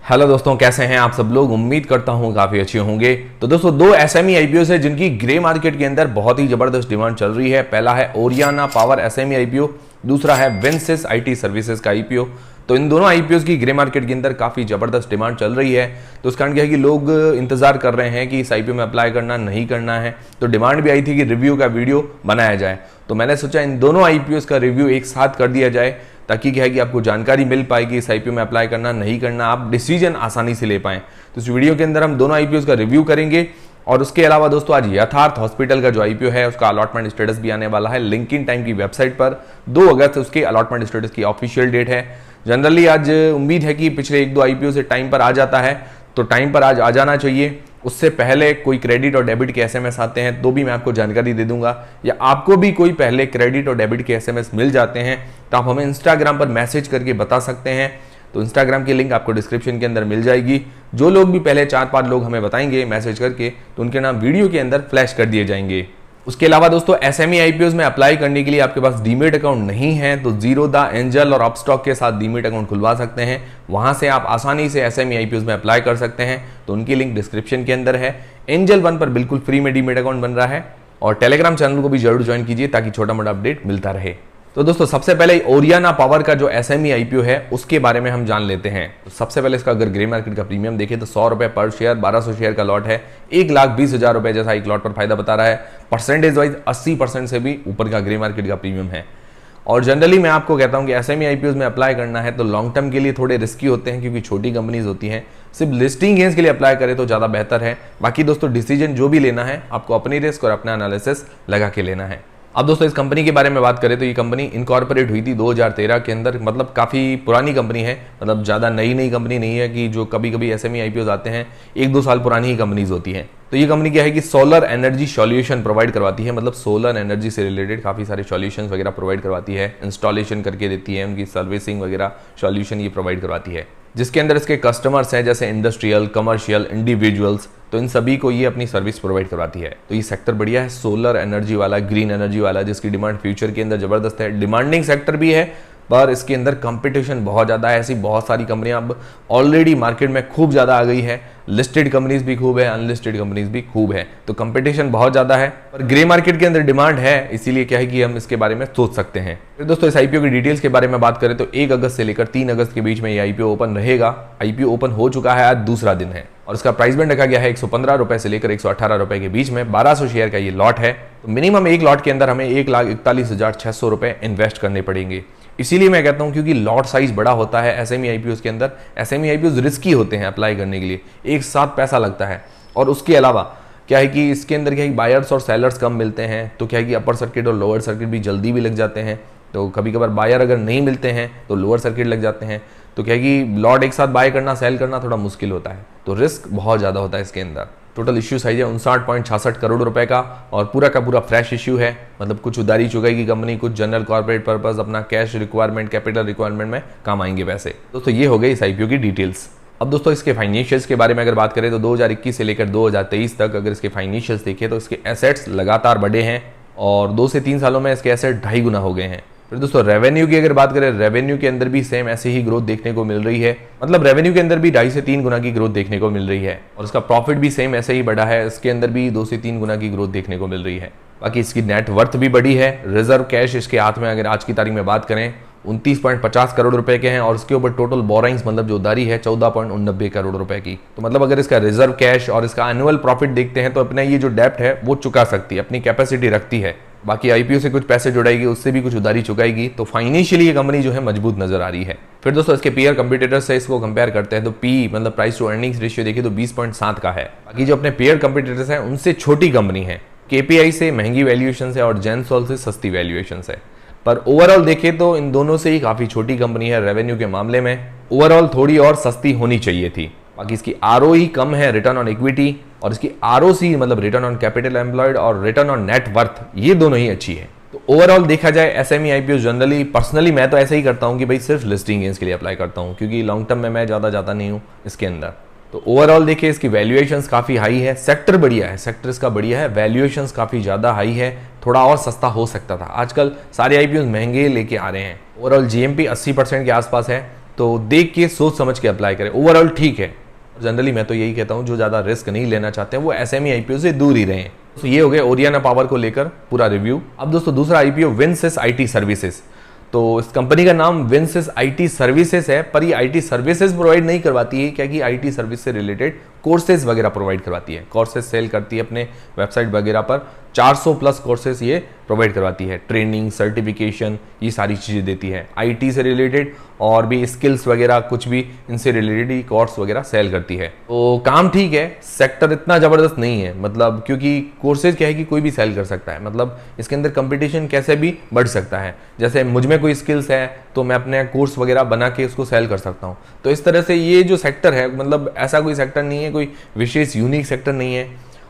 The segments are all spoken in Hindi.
हेलो दोस्तों, कैसे हैं आप सब लोग। उम्मीद करता हूं काफी अच्छे होंगे। तो दोस्तों दो एसएमई आईपीओ है जिनकी ग्रे मार्केट के अंदर बहुत ही जबरदस्त डिमांड चल रही है। पहला है ओरियाना पावर एसएमई आईपीओ, दूसरा है विंसिस आईटी सर्विसेज का आईपीओ। तो इन दोनों आईपीओ की ग्रे मार्केट के अंदर काफी जबरदस्त डिमांड चल रही है। तो इस कारण क्या है कि लोग इंतजार कर रहे हैं कि इस आईपीओ में अप्लाई करना नहीं करना है। तो डिमांड भी आई थी कि रिव्यू का वीडियो बनाया जाए, तो मैंने सोचा इन दोनों आईपीओ का रिव्यू एक साथ कर दिया जाए, ताकि क्या है कि आपको जानकारी मिल पाएगी इस आईपीओ में अप्लाई करना नहीं करना, आप डिसीजन आसानी से ले पाएं। तो इस वीडियो के अंदर हम दोनों आईपीओ का रिव्यू करेंगे। और उसके अलावा दोस्तों आज यथार्थ हॉस्पिटल का जो आईपीओ है उसका अलॉटमेंट स्टेटस भी आने वाला है। लिंकिन टाइम की वेबसाइट पर 2 अगस्त उसके अलॉटमेंट स्टेटस की ऑफिशियल डेट है। जनरली आज उम्मीद है कि पिछले 1-2 आईपीओ से टाइम पर आ जाता है, तो टाइम पर आज आ जाना चाहिए। उससे पहले कोई क्रेडिट और डेबिट के एसएमएस आते हैं तो भी मैं आपको जानकारी दे दूंगा, या आपको भी कोई पहले क्रेडिट और डेबिट के एसएमएस मिल जाते हैं तो आप हमें इंस्टाग्राम पर मैसेज करके बता सकते हैं। तो इंस्टाग्राम की लिंक आपको डिस्क्रिप्शन के अंदर मिल जाएगी। जो लोग भी पहले 4-5 लोग हमें बताएंगे मैसेज करके, तो उनके नाम वीडियो के अंदर फ्लैश कर दिए जाएंगे। उसके अलावा दोस्तों एसएमई आईपीओ में अप्लाई करने के लिए आपके पास डीमेट अकाउंट नहीं है तो जीरोधा, एंजल और अपस्टॉक के साथ डीमेट अकाउंट खुलवा सकते हैं। वहां से आप आसानी से एसएमई आईपीओ में अप्लाई कर सकते हैं। तो उनकी लिंक डिस्क्रिप्शन के अंदर है। एंजल 1 पर बिल्कुल फ्री में डीमेट अकाउंट बन रहा है, और टेलीग्राम चैनल को भी जरूर ज्वाइन कीजिए ताकि छोटा मोटा अपडेट मिलता रहे। तो दोस्तों सबसे पहले ओरियाना पावर का जो एसएमई आईपीओ है उसके बारे में हम जान लेते हैं। तो सबसे पहले इसका अगर ग्रे मार्केट का प्रीमियम देखें तो 100 रुपए पर शेयर, 1200 शेयर का लॉट है। 1,20,000 रुपए जैसा एक लॉट पर फायदा बता रहा है। परसेंटेज वाइज 80% से भी ऊपर का ग्रे मार्केट का प्रीमियम है। और जनरली मैं आपको कहता हूं कि एसएमई आईपीओ में अप्लाई करना है तो लॉन्ग टर्म के लिए थोड़े रिस्की होते हैं, क्योंकि छोटी कंपनीज होती हैं। सिर्फ लिस्टिंग गेन्स के लिए अप्लाई करें तो ज़्यादा बेहतर है। बाकी दोस्तों डिसीजन जो भी लेना है आपको अपनी रिस्क और अपना एनालिसिस लगा के लेना है। अब दोस्तों इस कंपनी के बारे में बात करें तो ये कंपनी इनकॉर्पोरेट हुई थी 2013 के अंदर, मतलब काफ़ी पुरानी कंपनी है। मतलब ज़्यादा नई कंपनी नहीं है कि जो कभी कभी एसएमई आईपीओ आते हैं 1-2 साल पुरानी ही कंपनीज होती हैं। तो ये कंपनी क्या है कि सोलर एनर्जी सॉल्यूशन प्रोवाइड करवाती है, मतलब सोलर एनर्जी से रिलेटेड काफ़ी सारे सॉल्यूशंस वगैरह प्रोवाइड करवाती है, इंस्टॉलेशन करके देती है, उनकी सर्विसिंग वगैरह सॉल्यूशन ये प्रोवाइड करवाती है, जिसके अंदर इसके कस्टमर्स हैं जैसे इंडस्ट्रियल, कमर्शियल, इंडिविजुअल्स। तो इन सभी को ये अपनी सर्विस प्रोवाइड करवाती है। तो ये सेक्टर बढ़िया है, सोलर एनर्जी वाला, ग्रीन एनर्जी वाला, जिसकी डिमांड फ्यूचर के अंदर जबरदस्त है। डिमांडिंग सेक्टर भी है, पर इसके अंदर कंपटीशन बहुत ज़्यादा है। ऐसी बहुत सारी कंपनियां अब ऑलरेडी मार्केट में खूब ज़्यादा आ गई है। लिस्टेड कंपनीज भी खूब है, अनलिस्टेड कंपनीज भी खूब है, तो कंपटीशन बहुत ज़्यादा है। पर ग्रे मार्केट के अंदर डिमांड है, इसीलिए क्या है कि हम इसके बारे में सोच सकते हैं। फिर दोस्तों इस आईपीओ की डिटेल्स के बारे में बात करें तो 1 अगस्त से लेकर 3 अगस्त के बीच में ये आईपीओ ओपन रहेगा। आईपीओ ओपन हो चुका है, आज दूसरा दिन है, और इसका प्राइस बैंड रखा गया है 115 रुपए से लेकर 118 रुपए के बीच में। 1200 शेयर का ये लॉट है। तो मिनिमम एक लॉट के अंदर हमें 1,41,600 रुपए इन्वेस्ट करने पड़ेंगे। इसीलिए मैं कहता हूं क्योंकि लॉट साइज बड़ा होता है एसएमई आईपीओ के अंदर। एसएमई आईपीओ रिस्की होते हैं अप्लाई करने के लिए, एक साथ पैसा लगता है। और उसके अलावा क्या है कि इसके अंदर क्या है बायर्स और सेलर्स कम मिलते हैं, तो क्या है कि अपर सर्किट और लोअर सर्किट भी जल्दी भी लग जाते हैं। तो कभी कभार बायर अगर नहीं मिलते हैं तो लोअर सर्किट लग जाते हैं। तो क्या है कि लॉट एक साथ बाय करना, सेल करना थोड़ा मुश्किल होता है, तो रिस्क बहुत ज़्यादा होता है इसके अंदर। टोटल इश्यू साइज है 59.66 करोड़ रुपए का, और पूरा का पूरा फ्रेश इश्यू है। मतलब कुछ उधारी चुकाएगी कंपनी, कुछ जनरल कॉर्पोरेट पर्पस, अपना कैश रिक्वायरमेंट, कैपिटल रिक्वायरमेंट में काम आएंगे पैसे। दोस्तों ये हो गई इस आईपीओ की डिटेल्स। अब दोस्तों इसके फाइनेंशियल्स के बारे में अगर बात करें तो 2021 से लेकर 2023 तक अगर इसके फाइनेंशियल्स देखें तो इसके एसेट्स लगातार बढ़े हैं, और 2 से 3 सालों में इसके एसेट 2.5 गुना हो गए हैं। फिर दोस्तों रेवेन्यू की अगर बात करें, रेवेन्यू के अंदर भी सेम ऐसे ही ग्रोथ देखने को मिल रही है। मतलब रेवेन्यू के अंदर भी 2.5 से 3 गुना की ग्रोथ देखने को मिल रही है, और इसका प्रॉफिट भी सेम ऐसे ही बढ़ा है, इसके अंदर भी 2 से 3 गुना की ग्रोथ देखने को मिल रही है। बाकी इसकी नेट वर्थ भी बढ़ी है। रिजर्व कैश इसके हाथ में अगर आज की तारीख में बात करें 29.50 करोड़ रुपए के हैं, और इसके ऊपर टोटल बोराइंग्स मतलब जो उधारी है 14.89 करोड़ रुपए की। तो मतलब अगर इसका रिजर्व कैश और इसका एनुअल प्रॉफिट देखते हैं तो अपना ये जो डेप्ट है वो चुका सकती है, अपनी कैपेसिटी रखती है। बाकी आईपीओ से कुछ पैसे जुड़ाएगी, उससे भी कुछ उधारी चुकाएगी, तो फाइनेंशियली ये कंपनी जो है मजबूत नजर आ रही है। फिर दोस्तों इसके पीयर कंपटीटर से इसको कंपेयर करते हैं तो पी मतलब प्राइस टू अर्निंग्स रेशियो देखिए तो 20.7 का है। बाकी जो अपने पीयर कंपटीटर्स हैं उनसे छोटी कंपनी है, केपीआई से महंगी वैल्यूएशन है और जेनसॉल से सस्ती वैल्यूएशन है। पर ओवरऑल देखें तो इन दोनों से ही काफी छोटी कंपनी है। रेवेन्यू के मामले में ओवरऑल थोड़ी और सस्ती होनी चाहिए थी। बाकी इसकी आरओई कम है, रिटर्न ऑन इक्विटी, और इसकी आरओसी मतलब रिटर्न ऑन कैपिटल एम्प्लॉयड और रिटर्न ऑन नेट वर्थ, ये दोनों ही अच्छी है। तो ओवरऑल देखा जाए एसएमई आईपीओ जनरली पर्सनली मैं तो ऐसे ही करता हूं कि भाई सिर्फ लिस्टिंग गेन्स के लिए अप्लाई करता हूं, क्योंकि लॉन्ग टर्म में मैं ज्यादा जाता नहीं हूं इसके अंदर। तो ओवरऑल देखिए इसकी वैल्यूएशंस काफी हाई है, सेक्टर बढ़िया है, सेक्टर इसका बढ़िया है, वैल्यूएशंस काफी ज्यादा हाई है। थोड़ा और सस्ता हो सकता था, आजकल सारे आईपीओ महंगे लेके आ रहे हैं। ओवरऑल जीएमपी 80% के आसपास है, तो देख के सोच समझ के अप्लाई करें। ओवरऑल ठीक है, जनरली मैं तो यही कहता हूँ जो ज़्यादा रिस्क नहीं लेना चाहते हैं वो एसएमई आईपीओ से दूर ही रहें। तो ये हो गया ओरियाना पावर को लेकर पूरा रिव्यू। अब दोस्तों दूसरा आईपीओ विनसिस आईटी सर्विसेज। तो इस कंपनी का नाम विनसिस आईटी सर्विसेज है, पर ये आईटी सर्विसेज प्रोवाइड नहीं करवाती है, क्या कि आईटी सर्विस से रिलेटेड कोर्सेज वगैरह प्रोवाइड करवाती है, कोर्सेज सेल करती है अपने वेबसाइट वगैरह पर। 400 प्लस कोर्सेज ये प्रोवाइड करवाती है, ट्रेनिंग, सर्टिफिकेशन, ये सारी चीज़ें देती है आईटी से रिलेटेड, और भी स्किल्स वगैरह कुछ भी इनसे रिलेटेड ही कोर्स वगैरह सेल करती है। तो काम ठीक है, सेक्टर इतना ज़बरदस्त नहीं है, मतलब क्योंकि कोर्सेज क्या है कि कोई भी सेल कर सकता है, मतलब इसके अंदर कंपटीशन कैसे भी बढ़ सकता है। जैसे मुझ में कोई स्किल्स है तो मैं अपने कोर्स वगैरह बना के उसको सेल कर सकता हूँ। तो इस तरह से ये जो सेक्टर है, मतलब ऐसा कोई सेक्टर नहीं है, कोई विशेष यूनिक सेक्टर नहीं है,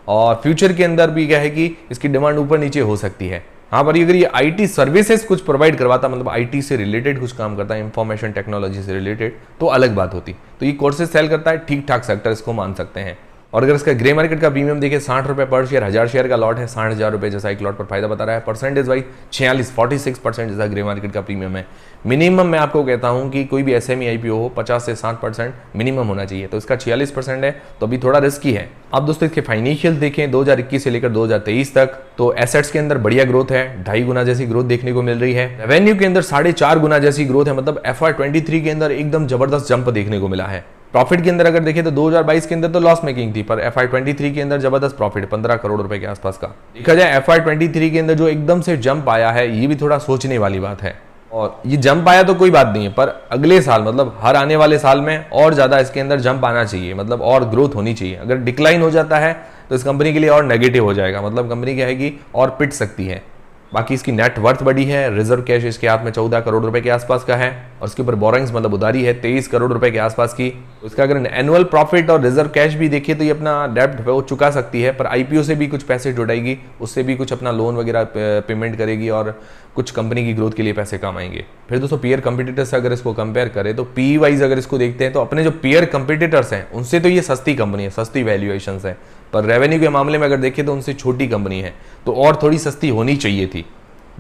और फ्यूचर के अंदर भी क्या है कि इसकी डिमांड ऊपर नीचे हो सकती है। हाँ, पर अगर ये आईटी सर्विसेज कुछ प्रोवाइड करवाता, मतलब आईटी से रिलेटेड कुछ काम करता है, इंफॉर्मेशन टेक्नोलॉजी से रिलेटेड, तो अलग बात होती। तो ये कोर्सेज सेल करता है, ठीक ठाक सेक्टर इसको मान सकते हैं। और अगर इसका ग्रे मार्केट का प्रीमियम देखिए 60 रुपये पर शेयर, 1000 शेयर का लॉट है, 60,000 रुपये जैसा एक लॉट पर फायदा बता रहा है। परसेंटेज वाइज 46% जैसा ग्रे मार्केट का प्रीमियम है। मिनिमम मैं आपको कहता हूं कि कोई भी एसएमई आईपीओ हो 50 से 60% मिनिमम होना चाहिए, तो इसका 46% है, तो अभी थोड़ा रिस्की है। अब दोस्तों इसके फाइनेंशियल देखें 2021 से लेकर 2023 तक, तो एसेट्स के अंदर बढ़िया ग्रोथ है, 2.5 गुना जैसी ग्रोथ देखने को मिल रही है। रेवेन्यू के अंदर 4.5 गुना जैसी ग्रोथ है, मतलब FY23 के अंदर एकदम जबरदस्त जंप देखने को मिला है। प्रॉफिट के अंदर अगर देखें तो 2022 के अंदर तो लॉस मेकिंग थी, पर FY23 के अंदर जबरदस्त प्रॉफिट 15 करोड़ रुपए के आसपास का देखा जाए। FY23 के अंदर जो एकदम से जंप आया है, ये भी थोड़ा सोचने वाली बात है। और ये जंप आया तो कोई बात नहीं है, पर अगले साल मतलब हर आने वाले साल में और ज्यादा इसके अंदर जंप आना चाहिए, मतलब और ग्रोथ होनी चाहिए। अगर डिक्लाइन हो जाता है तो इस कंपनी के लिए और नेगेटिव हो जाएगा, मतलब कंपनी क्या है कि और पिट सकती है। बाकी इसकी नेट वर्थ बड़ी है, रिजर्व कैश इसके हाथ में 14 करोड़ रुपए के आसपास का है, और इसके ऊपर बोरिंग्स मतलब उधारी है 23 करोड़ रुपए के आसपास की। तो इसका अगर एनुअल प्रॉफिट और रिजर्व कैश भी देखिए तो ये अपना डेब्ट वो चुका सकती है, पर आईपीओ से भी कुछ पैसे जुटाएगी, उससे भी कुछ अपना लोन वगैरह पेमेंट करेगी, और कुछ कंपनी की ग्रोथ के लिए पैसे कम आएंगे। फिर दोस्तों पीयर कंपटीटर से अगर इसको कंपेयर करें तो पी वाइज अगर इसको देखते हैं तो अपने जो पीयर कंपटीटर्स हैं उनसे तो ये सस्ती कंपनी है, सस्ती वैल्यूएशन है, पर रेवेन्यू के मामले में अगर देखें तो उनसे छोटी कंपनी है, तो और थोड़ी सस्ती होनी चाहिए थी।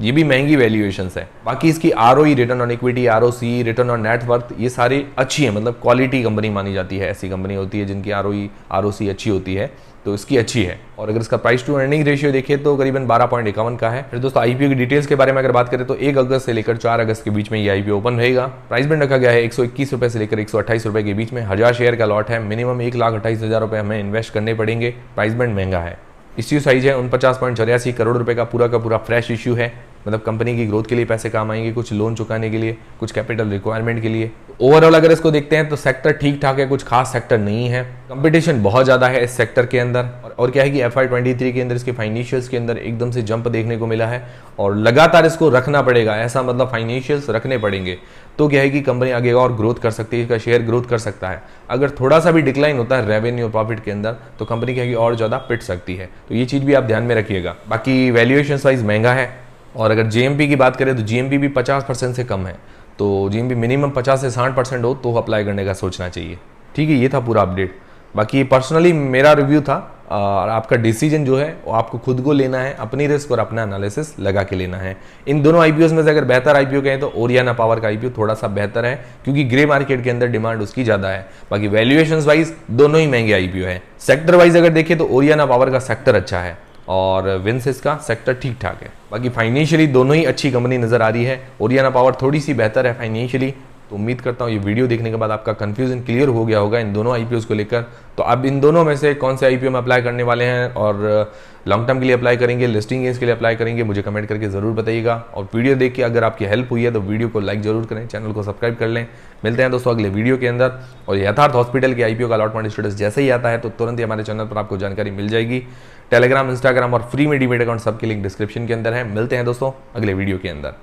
ये भी महंगी वैल्यूएशंस है। बाकी इसकी ROE, return on equity, ROC, return on net worth, ये सारी अच्छी है, मतलब क्वालिटी कंपनी मानी जाती है। ऐसी कंपनी होती है जिनकी आरओई, आरओसी अच्छी होती है, तो इसकी अच्छी है। और अगर इसका प्राइस टू अर्निंग रेशियो देखें तो करीबन 12.51 का है। फिर दोस्तों आईपीओ की डिटेल्स के बारे में अगर बात करें तो 1 अगस्त से लेकर 4 अगस्त के बीच में ये आईपीओ ओपन रहेगा। प्राइस बैंड रखा गया है 121 रुपए से लेकर 128 रुपए के बीच में। 1000 शेयर का लॉट है, मिनिमम 1,28,000 रुपए हमें इन्वेस्ट करने पड़ेंगे। प्राइस बैंड महंगा है। इश्यू साइज है 49.84 करोड़ रुपए का पूरा फ्रेश इश्यू है, मतलब कंपनी की ग्रोथ के लिए पैसे काम आएंगे, कुछ लोन चुकाने के लिए, कुछ कैपिटल रिक्वायरमेंट के लिए। ओवरऑल अगर इसको देखते हैं तो सेक्टर ठीक ठाक है, कुछ खास सेक्टर नहीं है। कंपटीशन बहुत ज्यादा है इस सेक्टर के अंदर, और क्या है कि FY23 के अंदर इसके फाइनेंशियल्स के अंदर एकदम से जंप देखने को मिला है, और लगातार इसको रखना पड़ेगा, ऐसा मतलब फाइनेंशियल्स रखने पड़ेंगे, तो क्या है कि कंपनी आगे और ग्रोथ कर सकती है, इसका शेयर ग्रोथ कर सकता है। अगर थोड़ा सा भी डिक्लाइन होता है रेवेन्यू और प्रॉफिट के अंदर तो कंपनी क्या है कि और ज्यादा पिट सकती है, तो ये चीज भी आप ध्यान में रखिएगा। बाकी वैल्यूएशन साइज महंगा है, और अगर जीएमपी की बात करें तो जीएमपी भी 50% से कम है, तो जीएमपी मिनिमम 50 से 60% हो तो अप्लाई करने का सोचना चाहिए। ठीक है, ये था पूरा अपडेट। बाकी पर्सनली मेरा रिव्यू था, और आपका डिसीजन जो है वो आपको खुद को लेना है, अपनी रिस्क और अपना एनालिसिस लगा के लेना है। इन दोनों आईपीओ में से अगर बेहतर आईपीओ कहें तो ओरियाना पावर का आईपीओ थोड़ा सा बेहतर है, क्योंकि ग्रे मार्केट के अंदर डिमांड उसकी ज्यादा है। बाकी वैल्यूएशंस वाइज दोनों ही महंगे आईपीओ है। सेक्टर वाइज अगर देखें तो ओरियाना पावर का सेक्टर अच्छा है, और विनसिस का सेक्टर ठीक ठाक है। बाकी फाइनेंशियली दोनों ही अच्छी कंपनी नजर आ रही है। ओरियाना पावर थोड़ी सी बेहतर है फाइनेंशियली, तो उम्मीद करता हूँ ये वीडियो देखने के बाद आपका कंफ्यूजन क्लियर हो गया होगा इन दोनों आईपीओस को लेकर। तो अब इन दोनों में से कौन से आईपीओ में अप्लाई करने वाले हैं, और लॉन्ग टर्म के लिए अप्लाई करेंगे, लिस्टिंग गेन्स के लिए अप्लाई करेंगे, मुझे कमेंट करके जरूर बताइएगा। और वीडियो देख के अगर आपकी हेल्प हुई है तो वीडियो को लाइक जरूर करें, चैनल को सब्सक्राइब कर लें। मिलते हैं दोस्तों अगले वीडियो के अंदर। और यथार्थ हॉस्पिटल के आईपीओ का अलॉटमेंट स्टेटस जैसे ही आता है तो तुरंत ही हमारे चैनल पर आपको जानकारी मिल जाएगी। टेलीग्राम, इंस्टाग्राम और फ्री में डीमेट अकाउंट सबके लिंक डिस्क्रिप्शन के अंदर है। मिलते हैं दोस्तों अगले वीडियो के अंदर।